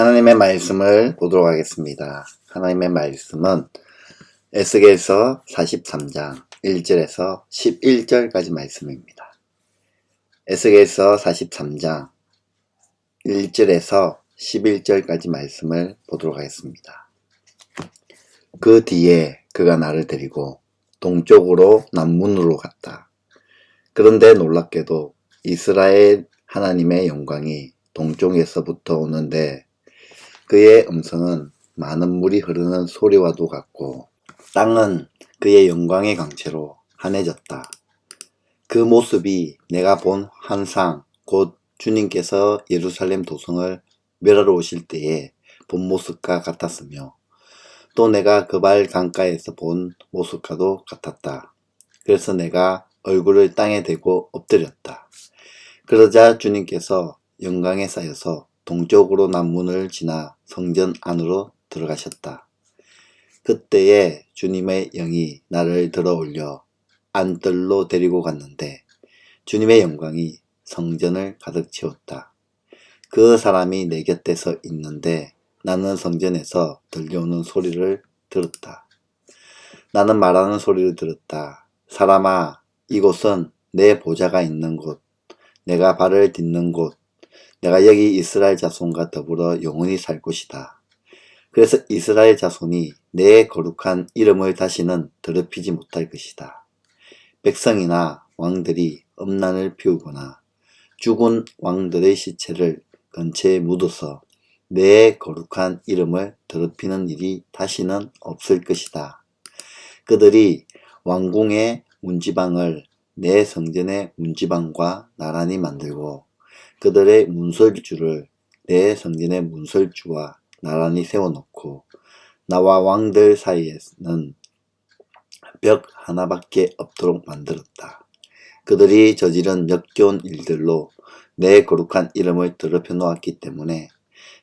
하나님의 말씀을 보도록 하겠습니다. 하나님의 말씀은 에스겔서 43장 1절에서 11절까지 말씀입니다. 에스겔서 43장 1절에서 11절까지 말씀을 보도록 하겠습니다. 그 뒤에 그가 나를 데리고 동쪽으로 남문으로 갔다. 그런데 놀랍게도 이스라엘 하나님의 영광이 동쪽에서부터 오는데 그의 음성은 많은 물이 흐르는 소리와도 같고 땅은 그의 영광의 강체로 환해졌다. 그 모습이 내가 본 환상 곧 주님께서 예루살렘 도성을 멸하러 오실 때의 본 모습과 같았으며 또 내가 그발 강가에서 본 모습과도 같았다. 그래서 내가 얼굴을 땅에 대고 엎드렸다. 그러자 주님께서 영광에 쌓여서 동쪽으로 남문을 지나 성전 안으로 들어가셨다. 그때에 주님의 영이 나를 들어 올려 안뜰로 데리고 갔는데 주님의 영광이 성전을 가득 채웠다. 그 사람이 내 곁에 서 있는데 나는 성전에서 들려오는 소리를 들었다. 나는 말하는 소리를 들었다. 사람아, 이곳은 내 보좌가 있는 곳, 내가 발을 딛는 곳, 내가 여기 이스라엘 자손과 더불어 영원히 살 곳이다. 그래서 이스라엘 자손이 내 거룩한 이름을 다시는 더럽히지 못할 것이다. 백성이나 왕들이 음란을 피우거나 죽은 왕들의 시체를 근처에 묻어서 내 거룩한 이름을 더럽히는 일이 다시는 없을 것이다. 그들이 왕궁의 문지방을 내 성전의 문지방과 나란히 만들고 그들의 문설주를 내 성전의 문설주와 나란히 세워놓고 나와 왕들 사이에는 벽 하나밖에 없도록 만들었다. 그들이 저지른 역겨운 일들로 내 거룩한 이름을 더럽혀 놓았기 때문에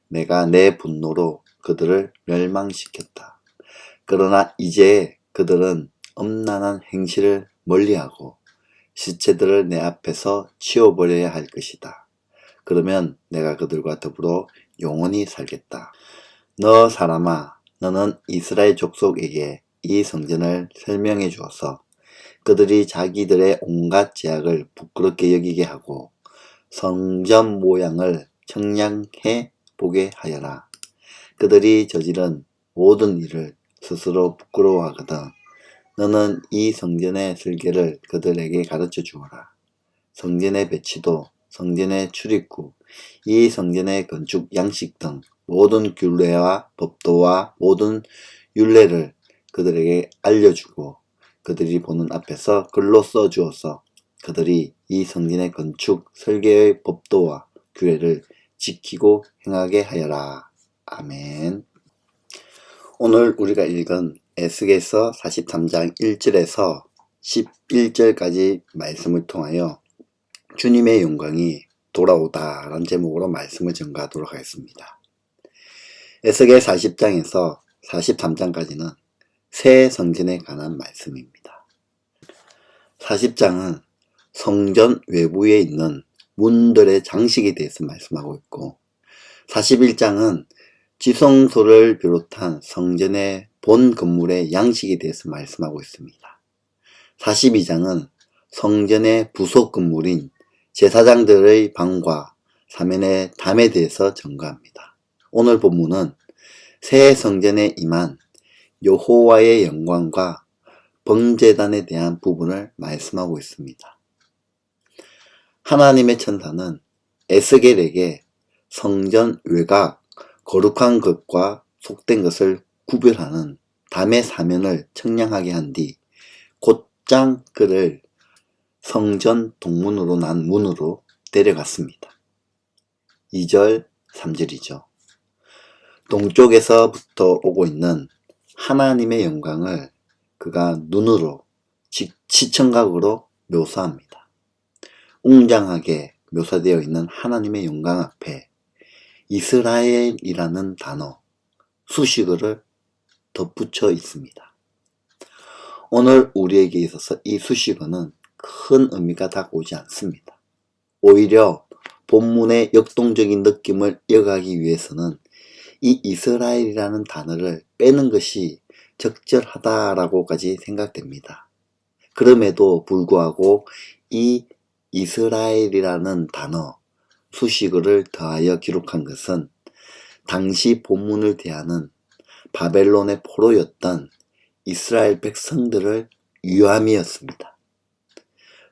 내가 내 분노로 그들을 멸망시켰다. 그러나 이제 그들은 음란한 행실을 멀리하고 시체들을 내 앞에서 치워버려야 할 것이다. 그러면 내가 그들과 더불어 영원히 살겠다. 너 사람아, 너는 이스라엘 족속에게 이 성전을 설명해 주어서 그들이 자기들의 온갖 죄악을 부끄럽게 여기게 하고 성전 모양을 청량해 보게 하여라. 그들이 저지른 모든 일을 스스로 부끄러워하거든 너는 이 성전의 설계를 그들에게 가르쳐 주어라. 성전의 배치도 성전의 출입구, 이 성전의 건축 양식 등 모든 규례와 법도와 모든 율례를 그들에게 알려주고 그들이 보는 앞에서 글로 써주어서 그들이 이 성전의 건축 설계의 법도와 규례를 지키고 행하게 하여라. 아멘. 오늘 우리가 읽은 에스겔서 43장 1절에서 11절까지 말씀을 통하여 주님의 영광이 돌아오다 라는 제목으로 말씀을 전가하도록 하겠습니다. 에스겔 40장에서 43장까지는 새 성전에 관한 말씀입니다. 40장은 성전 외부에 있는 문들의 장식에 대해서 말씀하고 있고 41장은 지성소를 비롯한 성전의 본 건물의 양식에 대해서 말씀하고 있습니다. 42장은 성전의 부속 건물인 제사장들의 방과 사면의 담에 대해서 전가합니다. 오늘 본문은 새 성전에 임한 여호와의 영광과 번제단에 대한 부분을 말씀하고 있습니다. 하나님의 천사는 에스겔에게 성전 외곽 거룩한 것과 속된 것을 구별하는 담의 사면을 청량하게 한 뒤 곧장 그를 성전 동문으로 난 문으로 데려갔습니다. 2절, 3절이죠. 동쪽에서부터 오고 있는 하나님의 영광을 그가 눈으로 시청각으로 묘사합니다. 웅장하게 묘사되어 있는 하나님의 영광 앞에 이스라엘이라는 단어, 수식어를 덧붙여 있습니다. 오늘 우리에게 있어서 이 수식어는 큰 의미가 다가오지 않습니다. 오히려 본문의 역동적인 느낌을 이어가기 위해서는 이 이스라엘이라는 단어를 빼는 것이 적절하다라고까지 생각됩니다. 그럼에도 불구하고 이 이스라엘이라는 단어, 수식어를 더하여 기록한 것은 당시 본문을 대하는 바벨론의 포로였던 이스라엘 백성들을 위함이었습니다.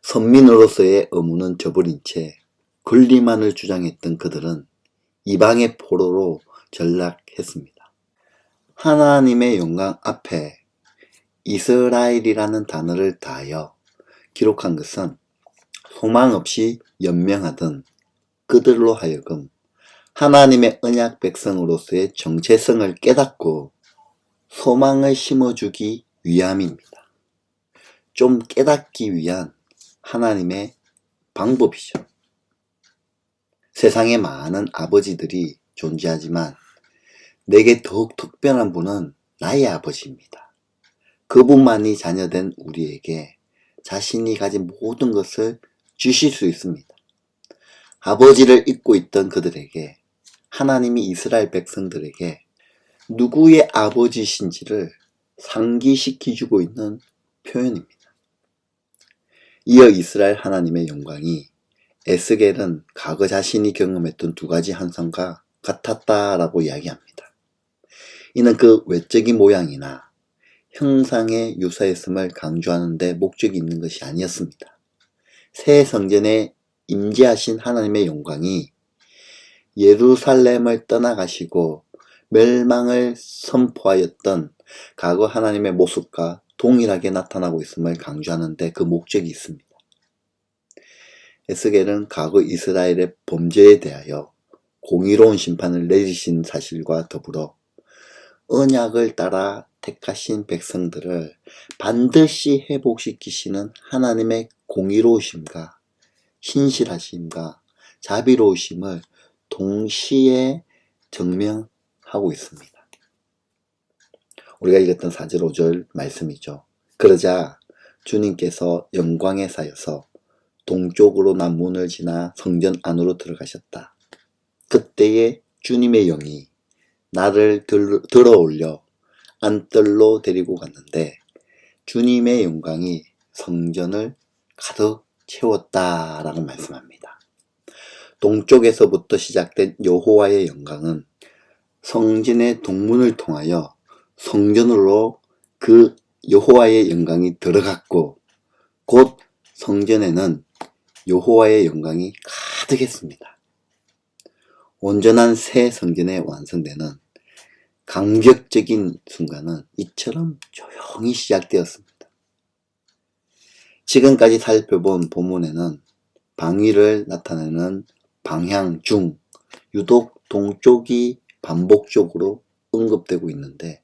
선민으로서의 의무는 저버린 채 권리만을 주장했던 그들은 이방의 포로로 전락했습니다. 하나님의 영광 앞에 이스라엘이라는 단어를 다하여 기록한 것은 소망 없이 연명하던 그들로 하여금 하나님의 언약 백성으로서의 정체성을 깨닫고 소망을 심어주기 위함입니다. 좀 깨닫기 위한 하나님의 방법이죠. 세상에 많은 아버지들이 존재하지만 내게 더욱 특별한 분은 나의 아버지입니다. 그분만이 자녀된 우리에게 자신이 가진 모든 것을 주실 수 있습니다. 아버지를 잊고 있던 그들에게 하나님이 이스라엘 백성들에게 누구의 아버지신지를 상기시켜주고 있는 표현입니다. 이어 이스라엘 하나님의 영광이 에스겔은 과거 자신이 경험했던 두 가지 환상과 같았다라고 이야기합니다. 이는 그 외적인 모양이나 형상에 유사했음을 강조하는 데 목적이 있는 것이 아니었습니다. 새 성전에 임재하신 하나님의 영광이 예루살렘을 떠나가시고 멸망을 선포하였던 과거 하나님의 모습과 동일하게 나타나고 있음을 강조하는 데 그 목적이 있습니다. 에스겔은 과거 이스라엘의 범죄에 대하여 공의로운 심판을 내리신 사실과 더불어 언약을 따라 택하신 백성들을 반드시 회복시키시는 하나님의 공의로우심과 신실하심과 자비로우심을 동시에 증명하고 있습니다. 우리가 읽었던 4절 5절 말씀이죠. 그러자 주님께서 영광에 사여서 동쪽으로 난 문을 지나 성전 안으로 들어가셨다. 그때에 주님의 영이 나를 들어올려 안뜰로 데리고 갔는데 주님의 영광이 성전을 가득 채웠다라고 말씀합니다. 동쪽에서부터 시작된 여호와의 영광은 성전의 동문을 통하여 성전으로 그 여호와의 영광이 들어갔고 곧 성전에는 여호와의 영광이 가득했습니다. 온전한 새 성전의 완성되는 감격적인 순간은 이처럼 조용히 시작되었습니다. 지금까지 살펴본 본문에는 방위를 나타내는 방향 중 유독 동쪽이 반복적으로 언급되고 있는데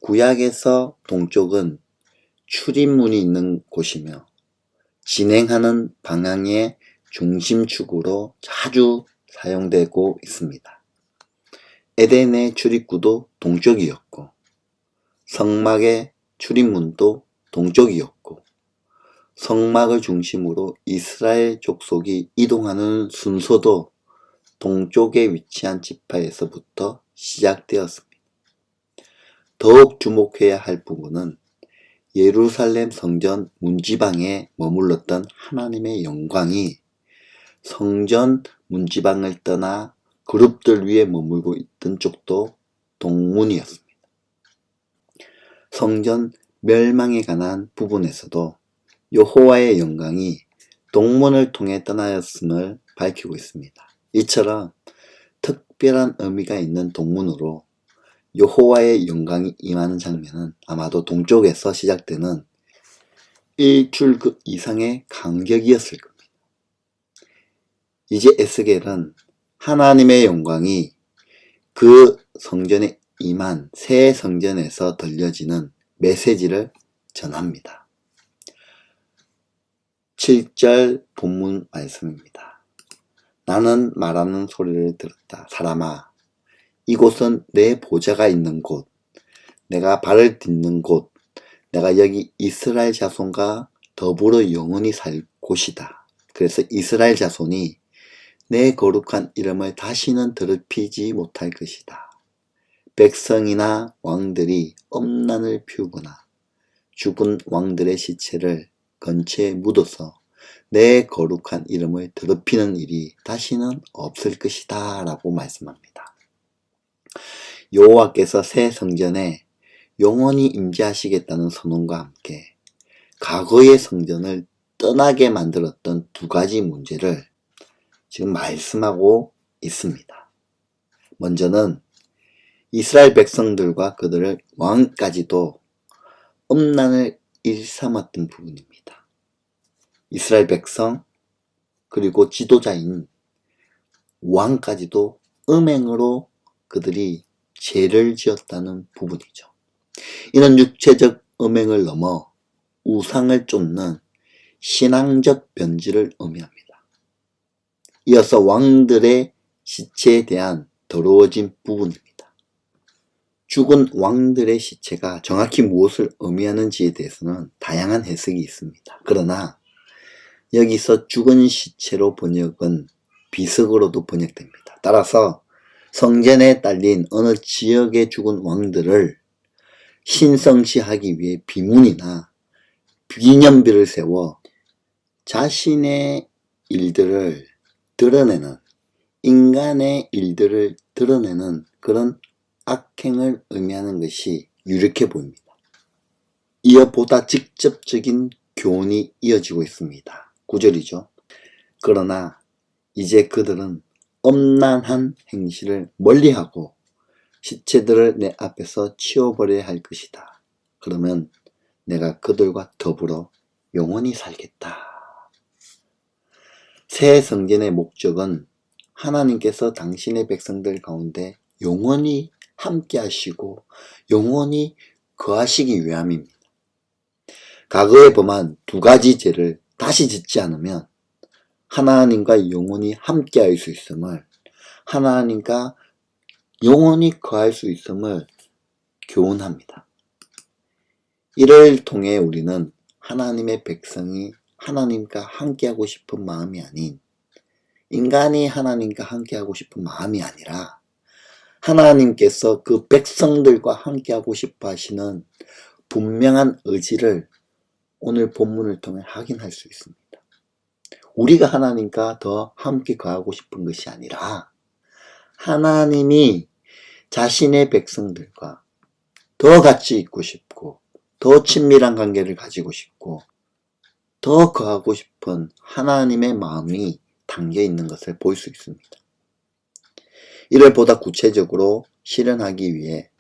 구약에서 동쪽은 출입문이 있는 곳이며 진행하는 방향의 중심축으로 자주 사용되고 있습니다. 에덴의 출입구도 동쪽이었고 성막의 출입문도 동쪽이었고 성막을 중심으로 이스라엘 족속이 이동하는 순서도 동쪽에 위치한 지파에서부터 시작되었습니다. 더욱 주목해야 할 부분은 예루살렘 성전 문지방에 머물렀던 하나님의 영광이 성전 문지방을 떠나 그룹들 위에 머물고 있던 쪽도 동문이었습니다. 성전 멸망에 관한 부분에서도 여호와의 영광이 동문을 통해 떠나였음을 밝히고 있습니다. 이처럼 특별한 의미가 있는 동문으로 여호와의 영광이 임하는 장면은 아마도 동쪽에서 시작되는 일출급 이상의 간격이었을 겁니다. 이제 에스겔은 하나님의 영광이 그 성전에 임한 새 성전에서 들려지는 메시지를 전합니다. 7절 본문 말씀입니다. 나는 말하는 소리를 들었다. 사람아, 이곳은 내 보좌가 있는 곳, 내가 발을 딛는 곳, 내가 여기 이스라엘 자손과 더불어 영원히 살 곳이다. 그래서 이스라엘 자손이 내 거룩한 이름을 다시는 더럽히지 못할 것이다. 백성이나 왕들이 엄난을 피우거나 죽은 왕들의 시체를 근처에 묻어서 내 거룩한 이름을 더럽히는 일이 다시는 없을 것이다 라고 말씀합니다. 여호와께서 새 성전에 영원히 임재하시겠다는 선언과 함께 과거의 성전을 떠나게 만들었던 두 가지 문제를 지금 말씀하고 있습니다. 먼저는 이스라엘 백성들과 그들의 왕까지도 엄난을 일삼았던 부분입니다. 이스라엘 백성 그리고 지도자인 왕까지도 음행으로 그들이 죄를 지었다는 부분이죠. 이는 육체적 음행을 넘어 우상을 쫓는 신앙적 변질을 의미합니다. 이어서 왕들의 시체에 대한 더러워진 부분입니다. 죽은 왕들의 시체가 정확히 무엇을 의미하는지에 대해서는 다양한 해석이 있습니다. 그러나 여기서 죽은 시체로 번역은 비석으로도 번역됩니다. 따라서 성전에 딸린 어느 지역에 죽은 왕들을 신성시하기 위해 비문이나 기념비를 세워 자신의 일들을 드러내는, 인간의 일들을 드러내는 그런 악행을 의미하는 것이 유력해 보입니다. 이어 보다 직접적인 교훈이 이어지고 있습니다. 9절이죠. 그러나 이제 그들은 엄난한 행실을 멀리하고 시체들을 내 앞에서 치워버려야 할 것이다. 그러면 내가 그들과 더불어 영원히 살겠다. 새 성전의 목적은 하나님께서 당신의 백성들 가운데 영원히 함께 하시고 영원히 거하시기 위함입니다. 과거에 범한 두 가지 죄를 다시 짓지 않으면 하나님과 영원히 함께 할 수 있음을, 하나님과 영원히 거할 수 있음을 교훈합니다. 이를 통해 우리는 하나님의 백성이 하나님과 함께하고 싶은 마음이 아닌, 인간이 하나님과 함께하고 싶은 마음이 아니라 하나님께서 그 백성들과 함께하고 싶어 하시는 분명한 의지를 오늘 본문을 통해 확인할 수 있습니다. 우리가 하나님과 더 함께 거하고 싶은 것이 아니라 하나님이 자신의 백성들과 더 같이 있고 싶고 더 친밀한 관계를 가지고 싶고 더 거하고 싶은 하나님의 마음이 담겨 있는 것을 볼 수 있습니다. 이를 보다 구체적으로 실현하기 위해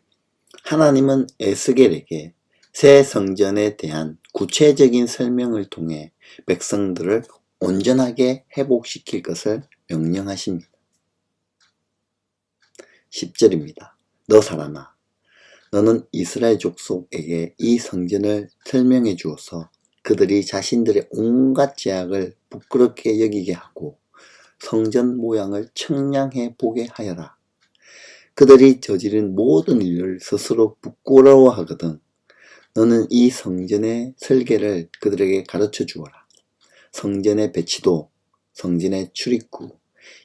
하나님은 에스겔에게 새 성전에 대한 구체적인 설명을 통해 백성들을 온전하게 회복시킬 것을 명령하십니다. 10절입니다. 너 사람아, 너는 이스라엘 족속에게 이 성전을 설명해 주어서 그들이 자신들의 온갖 죄악을 부끄럽게 여기게 하고 성전 모양을 청량해 보게 하여라. 그들이 저지른 모든 일을 스스로 부끄러워하거든 너는 이 성전의 설계를 그들에게 가르쳐 주어라. 성전의 배치도, 성전의 출입구,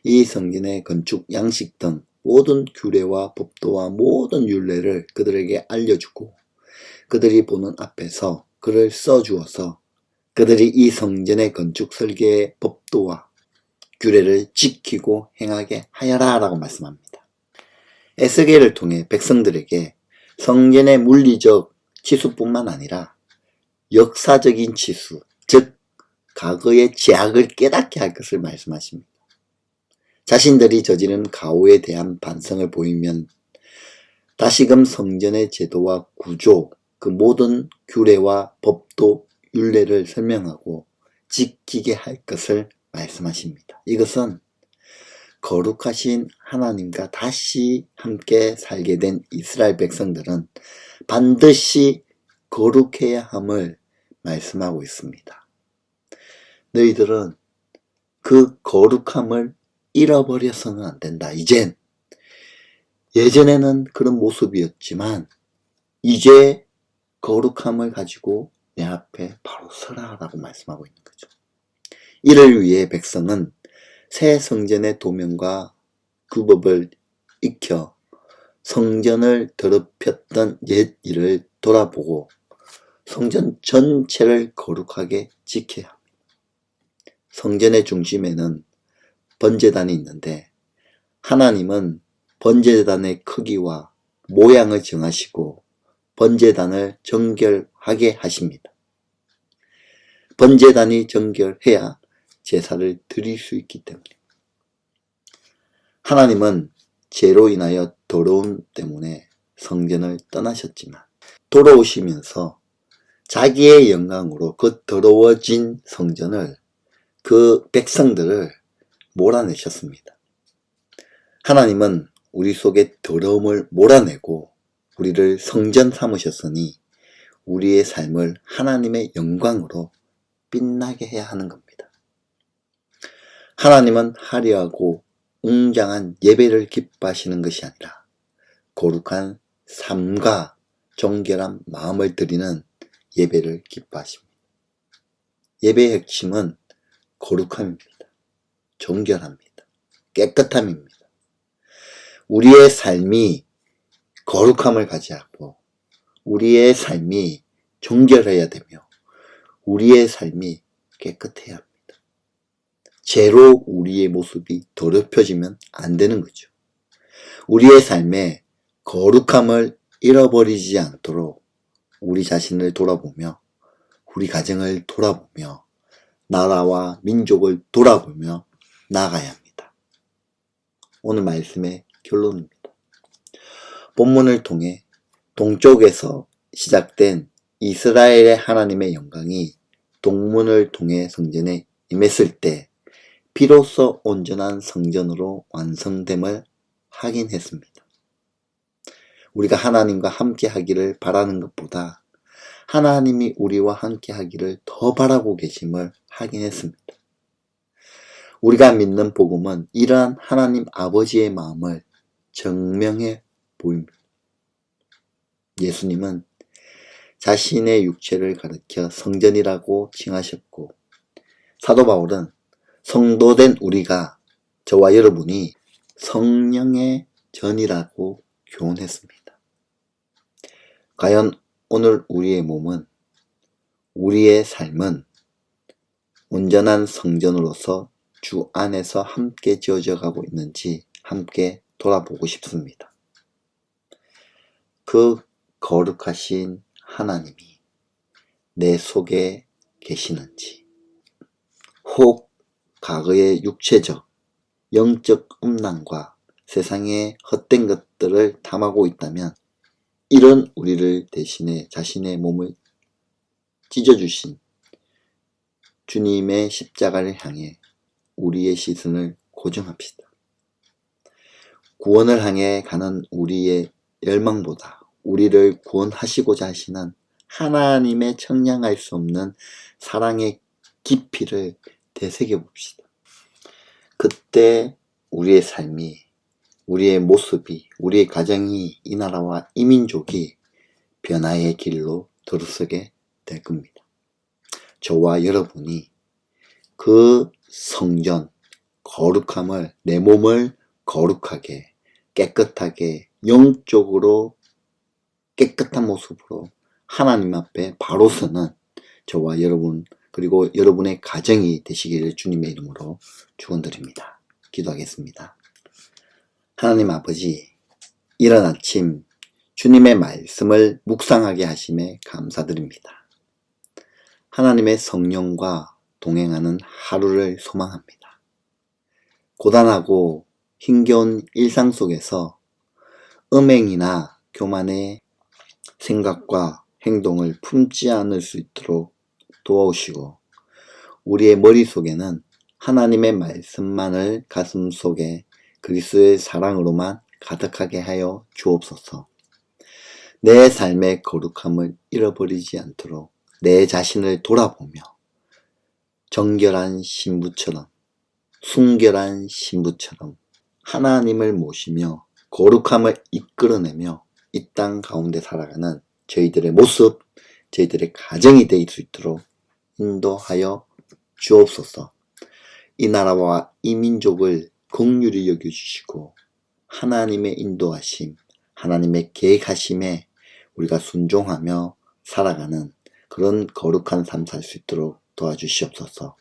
이 성전의 건축 양식 등 모든 규례와 법도와 모든 율례를 그들에게 알려주고 그들이 보는 앞에서 글을 써주어서 그들이 이 성전의 건축 설계의 법도와 규례를 지키고 행하게 하여라 라고 말씀합니다. 에스겔을 통해 백성들에게 성전의 물리적 치수뿐만 아니라 역사적인 치수, 즉 과거의 죄악을 깨닫게 할 것을 말씀하십니다. 자신들이 저지른 가오에 대한 반성을 보이면 다시금 성전의 제도와 구조, 그 모든 규례와 법도, 율례를 설명하고 지키게 할 것을 말씀하십니다. 이것은 거룩하신 하나님과 다시 함께 살게 된 이스라엘 백성들은 반드시 거룩해야 함을 말씀하고 있습니다. 너희들은 그 거룩함을 잃어버려서는 안 된다. 이젠 예전에는 그런 모습이었지만 이제 거룩함을 가지고 내 앞에 바로 서라 라고 말씀하고 있는 거죠. 이를 위해 백성은 새 성전의 도면과 규법을 익혀 성전을 더럽혔던 옛 일을 돌아보고 성전 전체를 거룩하게 지켜야 합니다. 성전의 중심에는 번제단이 있는데 하나님은 번제단의 크기와 모양을 정하시고 번제단을 정결하게 하십니다. 번제단이 정결해야 제사를 드릴 수 있기 때문입니다. 하나님은 죄로 인하여 더러움 때문에 성전을 떠나셨지만 돌아오시면서 자기의 영광으로 그 더러워진 성전을, 그 백성들을 몰아내셨습니다. 하나님은 우리 속에 더러움을 몰아내고 우리를 성전 삼으셨으니 우리의 삶을 하나님의 영광으로 빛나게 해야 하는 겁니다. 하나님은 화려하고 웅장한 예배를 기뻐하시는 것이 아니라 거룩한 삶과 정결한 마음을 드리는 예배를 기뻐하십니다. 예배의 핵심은 거룩함입니다. 정결합니다. 깨끗함입니다. 우리의 삶이 거룩함을 가지고 우리의 삶이 정결해야 되며 우리의 삶이 깨끗해야 합니다. 죄로 우리의 모습이 더럽혀지면 안 되는 거죠. 우리의 삶에 거룩함을 잃어버리지 않도록 우리 자신을 돌아보며 우리 가정을 돌아보며 나라와 민족을 돌아보며 나아가야 합니다. 오늘 말씀의 결론입니다. 본문을 통해 동쪽에서 시작된 이스라엘의 하나님의 영광이 동문을 통해 성전에 임했을 때 비로소 온전한 성전으로 완성됨을 확인했습니다. 우리가 하나님과 함께 하기를 바라는 것보다 하나님이 우리와 함께 하기를 더 바라고 계심을 확인했습니다. 우리가 믿는 복음은 이러한 하나님 아버지의 마음을 증명해 보입니다. 예수님은 자신의 육체를 가리켜 성전이라고 칭하셨고 사도 바울은 성도된 우리가, 저와 여러분이 성령의 전이라고 교훈했습니다. 과연 오늘 우리의 몸은, 우리의 삶은 온전한 성전으로서 주 안에서 함께 지어져 가고 있는지 함께 돌아보고 싶습니다. 그 거룩하신 하나님이 내 속에 계시는지, 혹 과거의 육체적, 영적 음란과 세상의 헛된 것들을 탐하고 있다면 이런 우리를 대신해 자신의 몸을 찢어주신 주님의 십자가를 향해 우리의 시선을 고정합시다. 구원을 향해 가는 우리의 열망보다 우리를 구원하시고자 하시는 하나님의 청량할 수 없는 사랑의 깊이를 되새겨 봅시다. 그때 우리의 삶이, 우리의 모습이, 우리의 가정이, 이 나라와 이 민족이 변화의 길로 들어서게 될 겁니다. 저와 여러분이 그 성전, 거룩함을, 내 몸을 거룩하게, 깨끗하게, 영적으로 깨끗한 모습으로 하나님 앞에 바로 서는 저와 여러분, 그리고 여러분의 가정이 되시기를 주님의 이름으로 축원드립니다. 기도하겠습니다. 하나님 아버지, 이른 아침 주님의 말씀을 묵상하게 하심에 감사드립니다. 하나님의 성령과 동행하는 하루를 소망합니다. 고단하고 힘겨운 일상 속에서 음행이나 교만의 생각과 행동을 품지 않을 수 있도록 도와주시고 우리의 머릿속에는 하나님의 말씀만을 가슴속에 그리스도의 사랑으로만 가득하게 하여 주옵소서. 내 삶의 거룩함을 잃어버리지 않도록 내 자신을 돌아보며 정결한 신부처럼, 순결한 신부처럼 하나님을 모시며 거룩함을 이끌어내며 이 땅 가운데 살아가는 저희들의 모습, 저희들의 가정이 될 수 있도록 인도하여 주옵소서. 이 나라와 이 민족을 긍휼히 여겨주시고 하나님의 인도하심, 하나님의 계획하심에 우리가 순종하며 살아가는 그런 거룩한 삶 살 수 있도록 도와주시옵소서.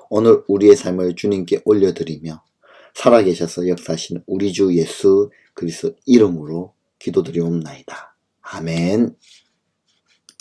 오늘 우리의 삶을 주님께 올려드리며 살아계셔서 역사하시는 우리 주 예수 그리스도 이름으로 기도드리옵나이다. 아멘.